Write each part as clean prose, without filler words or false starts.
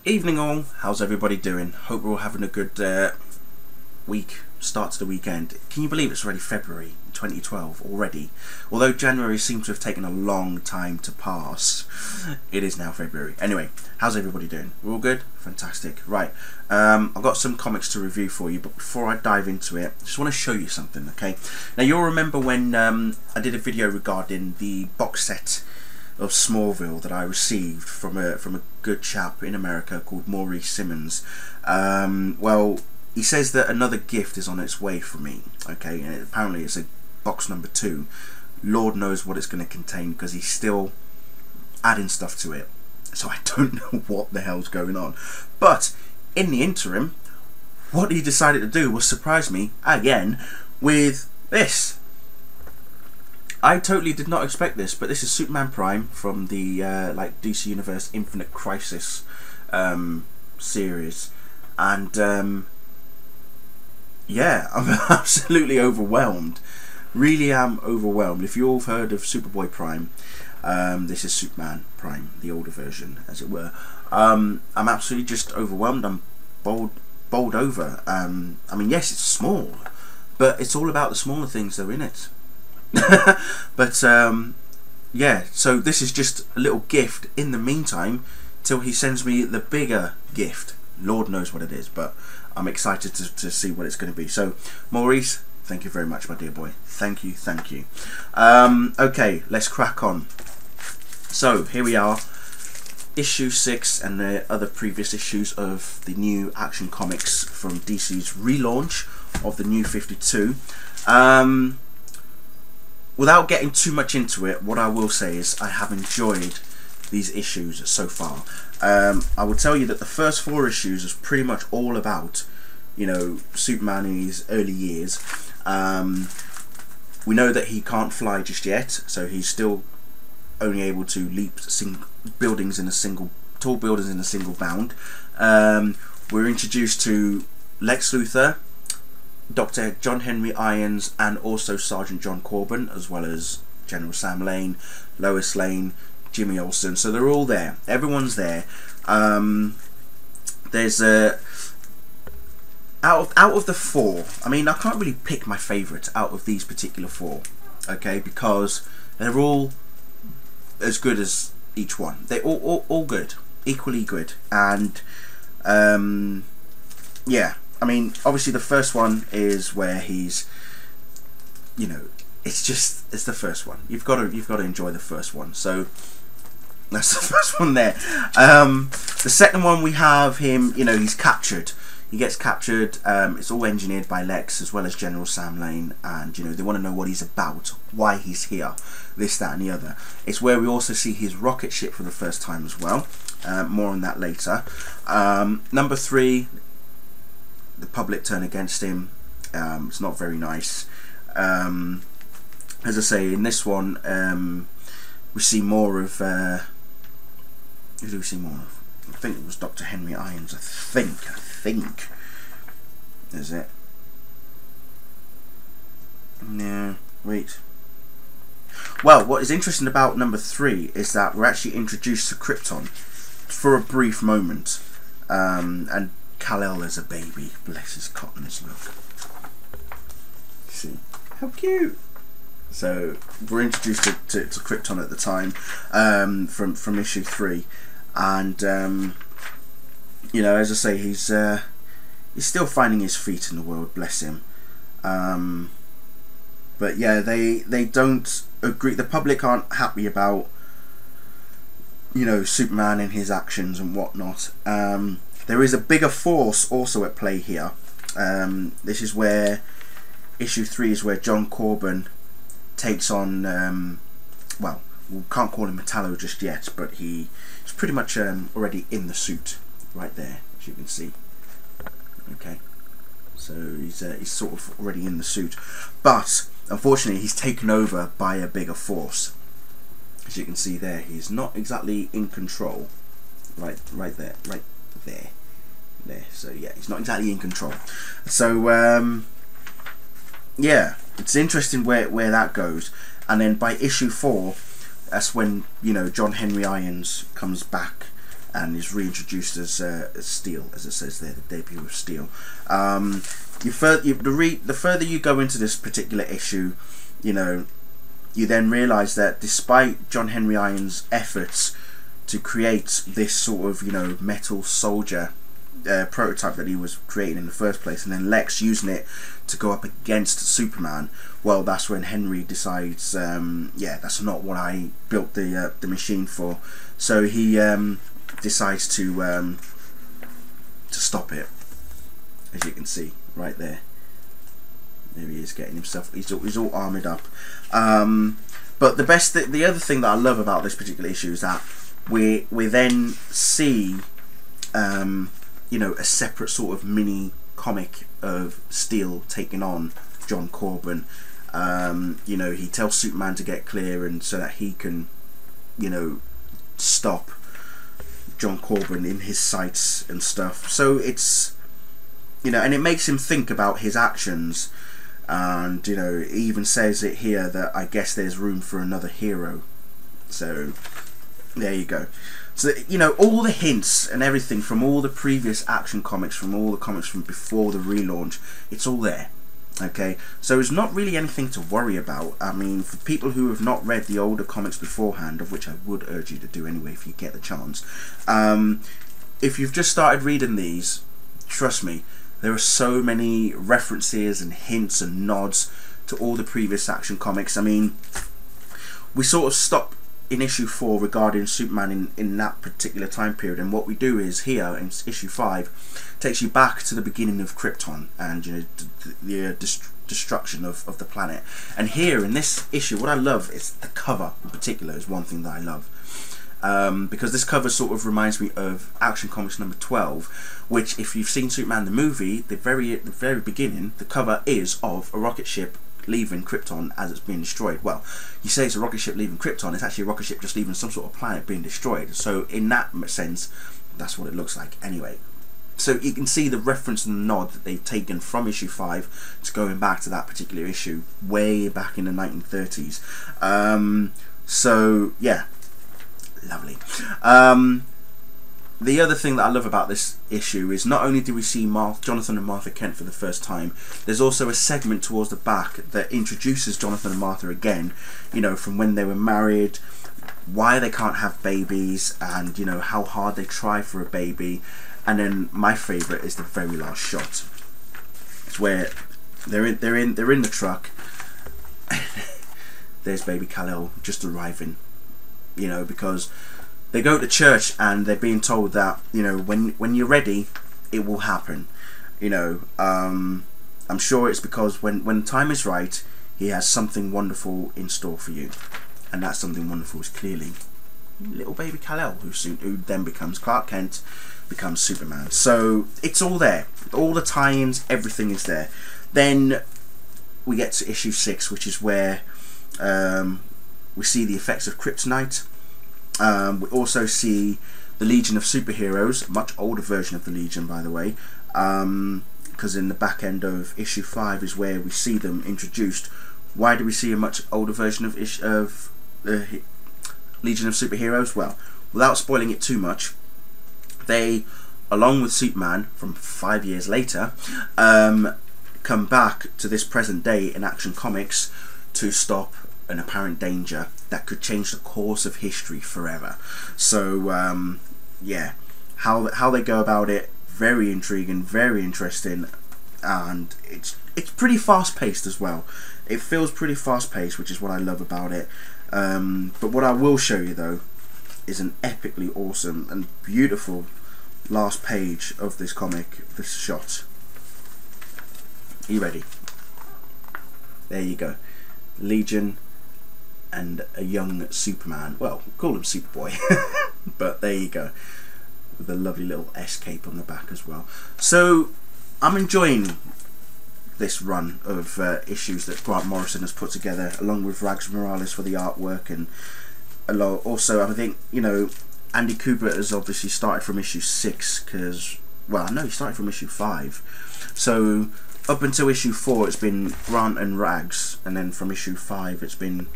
Evening all, how's everybody doing? Hope we're all having a good week, start to the weekend. Can you believe it's already February 2012 already? Although January seems to have taken a long time to pass, it is now February. Anyway, how's everybody doing? We're all good? Fantastic. Right, I've got some comics to review for you, but before I dive into it, I just want to show you something, okay? Now you'll remember when I did a video regarding the box set of Smallville that I received from a good chap in America called Maurice Simmons. Well, he says that another gift is on its way for me, okay, and apparently it's a box number 2. Lord knows what it's going to contain, because he's still adding stuff to it, so I don't know what the hell's going on. But in the interim, what he decided to do was surprise me again with this. I totally did not expect this, but this is Superman Prime from the DC Universe Infinite Crisis series, and yeah, I'm absolutely overwhelmed. Really am overwhelmed. If you've heard of Superboy Prime, this is Superman Prime, the older version, as it were. I'm absolutely just overwhelmed. I'm bowled over. I mean, yes, it's small, but it's all about the smaller things that are in it. But yeah, so this is just a little gift in the meantime till he sends me the bigger gift. Lord knows what it is, but I'm excited to see what it's going to be. So Maurice, thank you very much, my dear boy. Thank you, thank you. Okay, let's crack on. So here we are, issue 6 and the other previous issues of the new Action Comics from DC's relaunch of the New 52. Without getting too much into it, what I will say is I have enjoyed these issues so far. I will tell you that the first 4 issues is pretty much all about, you know, Superman in his early years. We know that he can't fly just yet, so he's still only able to leap tall buildings in a single bound. We're introduced to Lex Luthor, Dr. John Henry Irons, and also Sergeant John Corbin, as well as General Sam Lane, Lois Lane, Jimmy Olsen. So they're all there. Everyone's there. There's out of the 4. I mean, I can't really pick my favourite out of these particular 4, okay, because they're all as good as each one. They're all good, equally good, and yeah. I mean, obviously the first one is where he's, you know, it's the first one. You've got to enjoy the first one. So that's the first one there. The second one, we have him, you know, he's captured. He gets captured. It's all engineered by Lex as well as General Sam Lane, and you know, they want to know what he's about, why he's here, this, that, and the other. It's where we also see his rocket ship for the first time as well. More on that later. Number 3. The public turn against him. It's not very nice. As I say, in this one, we see more of who do we see more of? I think it was Dr. Henry Irons. I think is it? No, wait. Well, what is interesting about number 3 is that we're actually introduced to Krypton for a brief moment, and Kal-El as a baby. Bless his cottons, look. See? How cute! So, we're introduced to Krypton at the time, from issue 3. And, you know, as I say, he's still finding his feet in the world, bless him. But yeah, they don't agree. The public aren't happy about, you know, Superman and his actions and whatnot. There is a bigger force also at play here. This is where issue 3 is where John Corbin takes on, well, we can't call him Metallo just yet, but he's pretty much already in the suit right there, as you can see. Okay, so he's sort of already in the suit, but unfortunately he's taken over by a bigger force. As you can see there, he's not exactly in control. Right there. So yeah, he's not exactly in control. So yeah, it's interesting where that goes. And then by issue 4, that's when, you know, John Henry Irons comes back and is reintroduced as Steel, as it says there, the debut of Steel. The further you go into this particular issue, you know, you then realise that despite John Henry Irons' efforts to create this sort of, you know, metal soldier prototype that he was creating in the first place, and then Lex using it to go up against Superman, well, that's when Henry decides, yeah, that's not what I built the machine for. So he decides to stop it, as you can see right there. There he is, getting himself. He's all armoured up. But the other thing that I love about this particular issue is that we then see, you know, a separate sort of mini comic of Steel taking on John Corbin. You know, he tells Superman to get clear, and so that he can, you know, stop John Corbin in his sights and stuff. So it's, you know, and it makes him think about his actions. And, you know, he even says it here that I guess there's room for another hero. So there you go. So, you know, all the hints and everything from all the previous Action Comics, from all the comics from before the relaunch, it's all there. Okay, so it's not really anything to worry about. I mean, for people who have not read the older comics beforehand, of which I would urge you to do anyway if you get the chance, if you've just started reading these, trust me, there are so many references and hints and nods to all the previous Action Comics. I mean, we sort of stop in issue 4 regarding Superman in that particular time period, and what we do is here in issue 5 takes you back to the beginning of Krypton and, you know, the destruction of the planet. And here in this issue, what I love is the cover in particular is one thing that I love. Because this cover sort of reminds me of Action Comics number 12, which, if you've seen Superman the movie, the very beginning, the cover is of a rocket ship leaving Krypton as it's being destroyed. Well, you say it's a rocket ship leaving Krypton, it's actually a rocket ship just leaving some sort of planet being destroyed. So in that sense, that's what it looks like anyway. So you can see the reference and the nod that they've taken from issue 5 to going back to that particular issue way back in the 1930s. So yeah, lovely. The other thing that I love about this issue is not only do we see Jonathan and Martha Kent for the first time, there's also a segment towards the back that introduces Jonathan and Martha again, you know, from when they were married, why they can't have babies, and, you know, how hard they try for a baby. And then my favourite is the very last shot. It's where they're in the truck. There's baby Kal-El just arriving, you know, because they go to church and they're being told that, you know, when you're ready, it will happen. You know, I'm sure it's because when time is right, he has something wonderful in store for you, and that something wonderful is clearly little baby Kal-El, who then becomes Clark Kent, becomes Superman. So it's all there, all the tie-ins, everything is there. Then we get to issue 6, which is where we see the effects of Kryptonite. We also see the Legion of Superheroes, a much older version of the Legion, by the way, because in the back end of issue 5 is where we see them introduced. Why do we see a much older version of Legion of Superheroes? Well, without spoiling it too much, they, along with Superman from 5 years later, come back to this present day in Action Comics to stop an apparent danger that could change the course of history forever. So yeah, how they go about it, very intriguing, very interesting, and it's pretty fast paced as well. It feels pretty fast paced, which is what I love about it. But what I will show you though is an epically awesome and beautiful last page of this comic, this shot. Are you ready? There you go. Legion and a young Superman. Well, call him Superboy. But there you go. With a lovely little S-cape on the back as well. So I'm enjoying this run of issues that Grant Morrison has put together, along with Rags Morales for the artwork, and also I think, you know, Andy Kubert has obviously started from issue 6, because, well, no, he started from issue 5. So up until issue 4 it's been Grant and Rags, and then from issue 5 it's been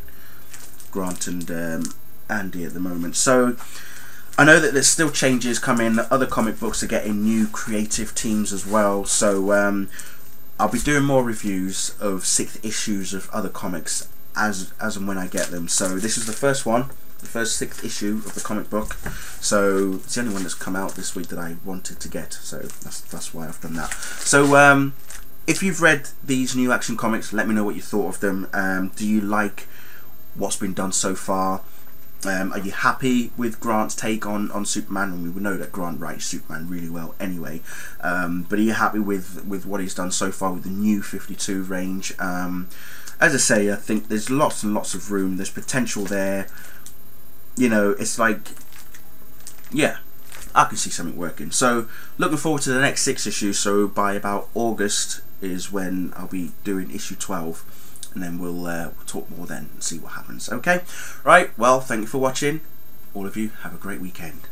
Grant and Andy at the moment. So I know that there's still changes coming. Other comic books are getting new creative teams as well. So I'll be doing more reviews of 6th issues of other comics as and when I get them. So this is the first one, the first 6th issue of the comic book. So it's the only one that's come out this week that I wanted to get. So that's why I've done that. So if you've read these new Action Comics, let me know what you thought of them. Do you like what's been done so far? Are you happy with Grant's take on Superman? And we know that Grant writes Superman really well anyway. But are you happy with what he's done so far with the new 52 range? As I say, I think there's lots and lots of room. There's potential there. You know, it's like, yeah, I can see something working. So looking forward to the next 6 issues. So by about August is when I'll be doing issue 12. And then we'll talk more then and see what happens. Okay? Right, well, thank you for watching. All of you, have a great weekend.